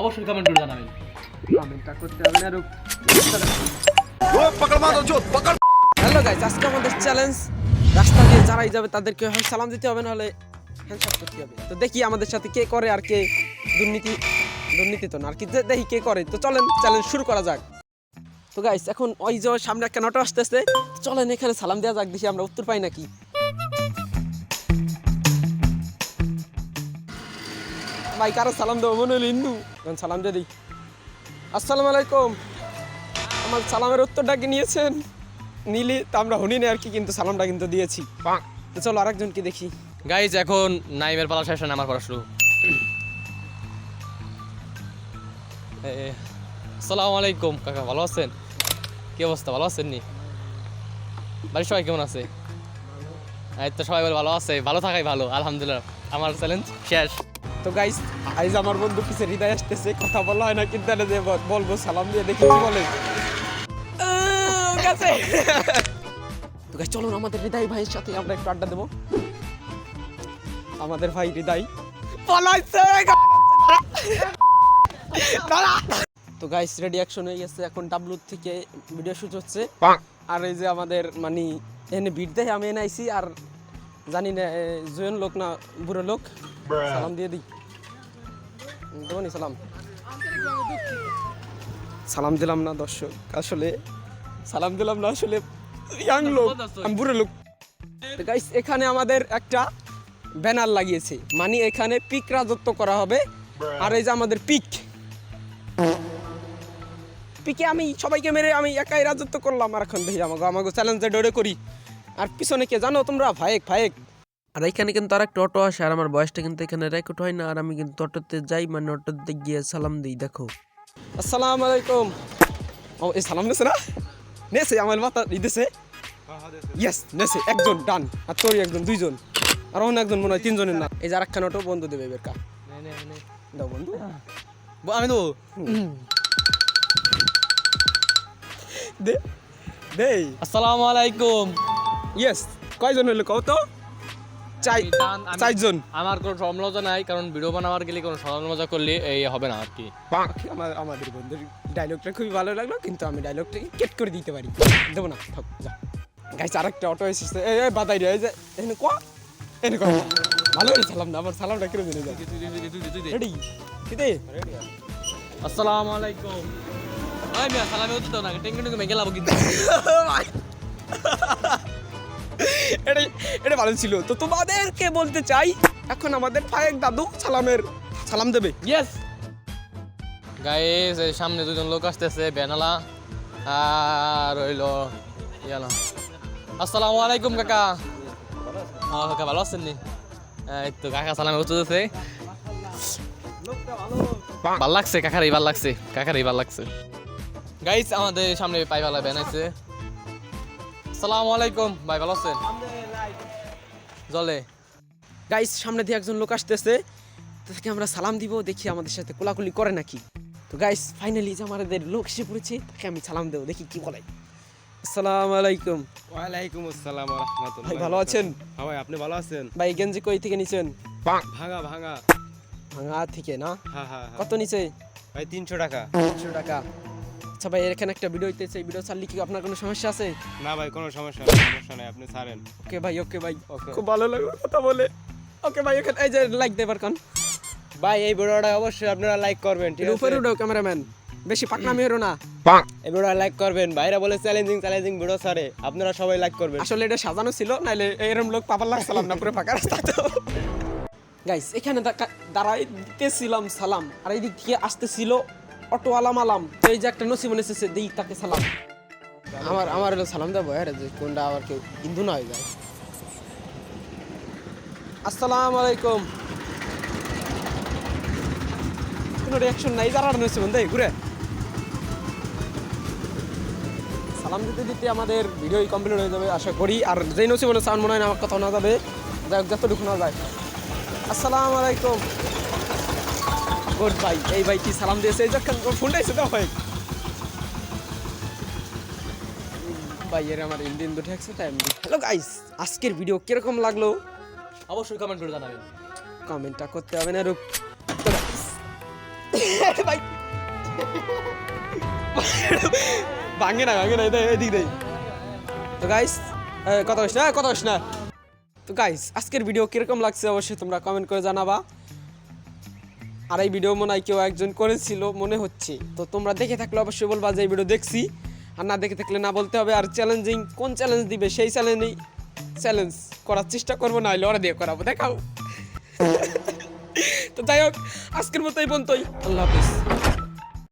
অবশ্যই কমেন্ট করে জানাবেন। কমেন্টটা করতে হবে না রূপ। হ্যালো গাইস, আজকে আমাদের চ্যালেঞ্জ রাস্তা দিয়ে যারাই যাবে তাদেরকে হয় সালাম দিতে হবে, নাহলে হ্যান্ডশেক করতে হবে। তো দেখি আমাদের সাথে কে করে আর কে দুর্নীতি তো না আর কি, দেখি কে করে। তো চলেন চ্যালেঞ্জ শুরু করা যাক। তো গাইস এখন ওই যে সামনে একটা অটো আসতেছে, চলেন এখানে সালাম দেওয়া যাক, দেখি আমরা উত্তর পাই নাকি। ভাই কারো সালাম দেবো মনে হলো হিন্দু, সালাম দিয়ে দিই। আসসালামু আলাইকুম। আমার সালামের উত্তরটা কি নিয়েছেন? নিলি তো আমরা শুনি না আর কি, কিন্তু সালামটা কিন্তু দিয়েছি। তো চলো আরেকজনকে দেখি। গাইজ এখন নাইমের পালা শেষ, আমার পালা শুরু। আসসালামু আলাইকুম কাকা, ভালো আছেন? কি অবস্থা, ভালো আছেন নি? বাড়ির সবাই কেমন আছে? এই তো সবাই বলে ভালো আছে, ভালো থাকাই ভালো, আলহামদুলিল্লাহ। আমার চ্যালেঞ্জ শেষ। তো গাইস আইজ আমার বন্ধু পিছে হৃদয় আসতেছে, কথা বলা হয় না কিন্তু যে বলবো সালাম দিয়ে দেখি কি বলে। তো গাইস চলুন আমাদের হৃদয় ভাইয়ের সাথে আমরা একটু আড্ডা দেবো। আমাদের ভাই হৃদয় পলাইছে। তো গাইস রেডি অ্যাকশন হয়ে গেছে, এখন ডাব্লু থেকে ভিডিও শুট হচ্ছে। আর এই যে আমাদের মানে এখানে ভিড় দেয়, আমি এনে আইছি আর জানি না জোয়ান লোক না বুড়ো লোক। সালাম দিয়ে দিই, দেবো নি সালাম? সালাম দিলাম না দর্শক, আসলে সালাম দিলাম না, আসলে ইয়াং লোক, আমি বুড়ো লোক। তো গাইস এখানে আমাদের একটা ব্যানার লাগিয়েছে, মানে এখানে পিক রাজত্ব করা হবে। আর এই যে আমাদের পিকে আমি সবাইকে মেরে আমি একাই রাজত্ব করলাম। আর এখন দেখি আমাকে চ্যালেঞ্জে ডরে করি। আর পিছনে কে জানো তোমরা? ফায়েক। আর এখানে কিন্তু আর একটা অটো আসে, আর আমার বয়সটা কিন্তু এখানে রেকর্ড হয় না। আর আমি কিন্তু অটোতে যাই, মানে অটোতে গিয়ে সালাম দিই। দেখো আসসালামু আলাইকুম। ও এই সালাম নেছে না? নেছে আমার মাথা দিতেছে। ইয়েস নেছে, একজন ডান। আর তোরই একজন, দুইজন। আর অন্য একজন মনে হয় তিনজনের না। এই যে আরেকখান অটো বন্ধু দেবে বেরকা। দাও বন্ধু, আমি তো দে। আসসালামু আলাইকুম। ইয়েস, কয়জন হইলো কও তো? চারজন। আমার কোনো সমালোচনা নাই, কারণ ভিডিও বানাবার গেলে কোনো সমালোচনা করলে এই হবে না আর কি। আমাদের বন্ধুর ডায়লগটা খুবই ভালো লাগলো, কিন্তু আমি ডায়লগটাকে কেট করে দিতে পারি, দেবো না। থাক যা। গাইস আরেকটা অটো এসেছে, এই বাদাই রে, এই যে এখানে এনে কো ভালো করে সালাম না, আমার সালামটা কিরকম দিনে যায়। রেডি কিতে? আসসালামু আলাইকুম। ওই মিয়া সালামে উত্তর দাও না, টেঙ্গুটুকু মেগে লাভ কিন্তু। এটা ভালো ছিল। তো তোমাদেরকে বলতে চাই, এখন আমাদের ফায়েক দাদু সালাম দেবে। ইয়েস গাইস, এই সামনে দুজন লোক আসতেছে, বেনালা আর হইলো ইয়ালা। আসসালামু আলাইকুম কাকা। কাকা ভালো আছেন নি? এই তো কাকা সালামে উত্তর দিতেছে। ভাল লাগছে কাকারই, ভাল লাগছে। গাইস আমাদের সামনে পাইওয়ালা ভ্যান আছে। আসসালামু আলাইকুম ভাই, ভালো আছেন? জলে গাইস সামনে দিয়ে একজন লোক আসতেছে, তাকে আমরা সালাম দিব, দেখি আমাদের সাথে কোলাকুলি করে নাকি। তো গাইস ফাইনালি যে আমাদের লোক এসে পড়েছে, তাকে আমি সালাম দেবো, দেখি কি বলে। আসসালামু আলাইকুম। ওয়ালাইকুম আসসালাম ওয়া রাহমাতুল্লাহ। ভাই ভালো আছেন? হ্যাঁ ভাই, আপনি ভালো আছেন? ভাই গেঞ্জি কই থেকে নিছেন? ভাঙা থেকে না? হ্যাঁ। কত নিছে ভাই 300 টাকা। 300 টাকা। আচ্ছা ভাই, এখানে একটা ভিডিও হইতেছে, এই ভিডিও ছাড়লে কি আপনার কোনো সমস্যা আছে? না ভাই, কোনো সমস্যা নাই, আপনি ছাড়েন। ওকে ভাই, খুব ভালো লাগলো কথা বলে। ওকে ভাই, এখানে এই যে লাইক দেবার কান। ভাই এই ভিডিওটা অবশ্যই আপনারা লাইক করবেন, ঠিক আছে? উপরে উঠো ক্যামেরাম্যান, বেশি পাকনামি হলো না। এই ভিডিওটা লাইক করবেন, ভাইরা বলে চ্যালেঞ্জিং ভিডিও ছাড়ে, আপনারা সবাই লাইক করবেন। আসলে এটা সাজানো ছিল, নাইলে এরকম লোক পাবার লাগছিলাম না, পুরো ফাঁকা রাস্তা তো। গাইস এখানে দাঁড়াইতেছিলাম সালাম, আর এই দিক থেকে আসতেছিল অটোওয়ালা মালাম। তো এই যে একটা নসিমন এসেছে, দিই তাকে সালাম। আমার হলো সালাম দেবো, হ্যাঁ যে কোনটা আবার কেউ হিন্দু না হয়ে যায়। আসসালামু আলাইকুম। কোনো রিয়াকশন নাই, দাঁড়ানো নসিমন দেই ঘুরে সালাম দিতে আমাদের ভিডিও কমপ্লিট হয়ে যাবে আশা করি। আর যেই নসিবনে সাউন্ড মনে হয় না আমার কথা না যাবে, যাই হোক যতটুকু না যায়। আসসালামু আলাইকুম। গুড ভাই, এই ভাই কি সালাম দিয়েছে, এই যখন ফোনটা এসে দাও ভাই। ভাই এর আমার ইন্ডিয়ান দুটো একসাথে টাইম। হ্যালো গাইস, আজকের ভিডিও কিরকম লাগলো অবশ্যই কমেন্ট করে জানাবেন। কমেন্টটা করতে হবে না রূপ। ভাই ভাঙে না এদিক দেই তো গাইস কথা হোস না তো গাইস আজকের ভিডিও কিরকম লাগছে অবশ্যই তোমরা কমেন্ট করে জানাবা আর এই ভিডিও মনে হয় কেউ একজন করেছিল মনে হচ্ছে তো তোমরা দেখে থাকলে অবশ্যই বলবা যে এই ভিডিও দেখছি আর না দেখে থাকলে না বলতে হবে আর চ্যালেঞ্জিং কোন চ্যালেঞ্জ দিবে সেই চ্যালেঞ্জ করার চেষ্টা করবো না হলে ওরা দিয়ে করাবো দেখাও তো যাই হোক আজকের মতো এই পর্যন্তই আল্লাহ হাফিজ